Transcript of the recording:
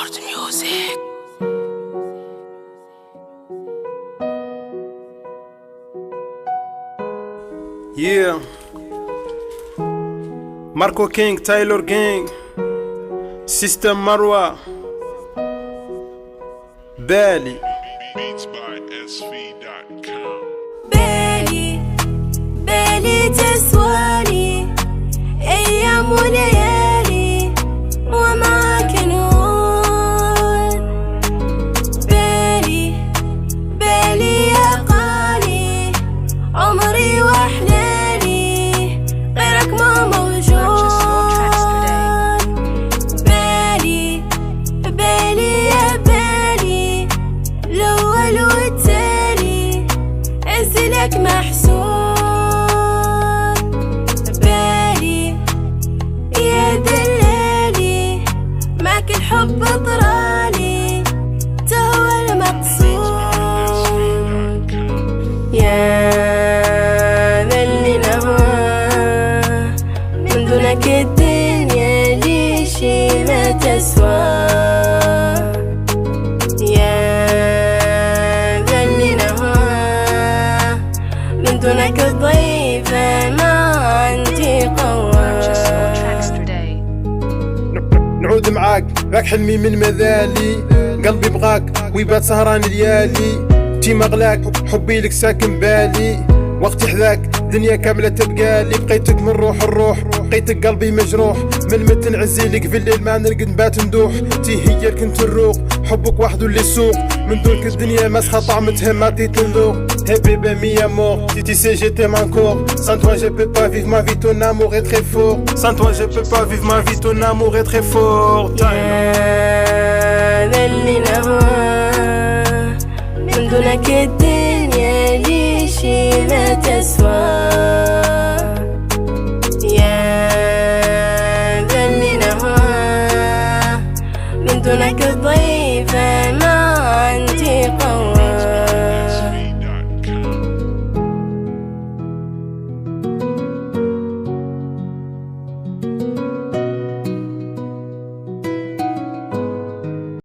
Smart music. Yeah. Marco King, Taylor Gang, System Marwa, Belly. Beats by SV.com. بالي تسوالي أيام وليالي ومعك نور. بالي يا غالي عمري وأحلالي غيرك ما موجود. بالي يا بالي الأول والتالي عزي لك محسوب. الحب طرالي تهوى المقصود. يا ذلي نهوى من دونك الدنيا لي شي ما تسوى. يا ذلي نهوى من دونك الضيفة ما عندي قوة. نعود معاك ذاك حلمي من مذالي، قلبي بغاك ويبات سهران ليالي. تي مغلاك حبي لك ساكن بالي، وقت حذاك دنيا كاملة تبقالي. بقيتك من روح الروح، بقيتك قلبي مجروح. من متى نعزي لك في الليل ما نرقد نبات ندوح. تي هي كنت الروق حبك وحده اللي سوق. من دونك الدنيا مسخة طعمتها ما تنذوق. Hey bébé mi amour, si tu sais je t'aime encore. Sans toi je peux pas vivre ma vie, ton amour est très fort. Sans toi je peux pas vivre ma vie, ton amour est très fort. يا ذلي نهوى من دونك الدنيا لي شي ما تسوى. يا ذلي نهوى من دونك الضيف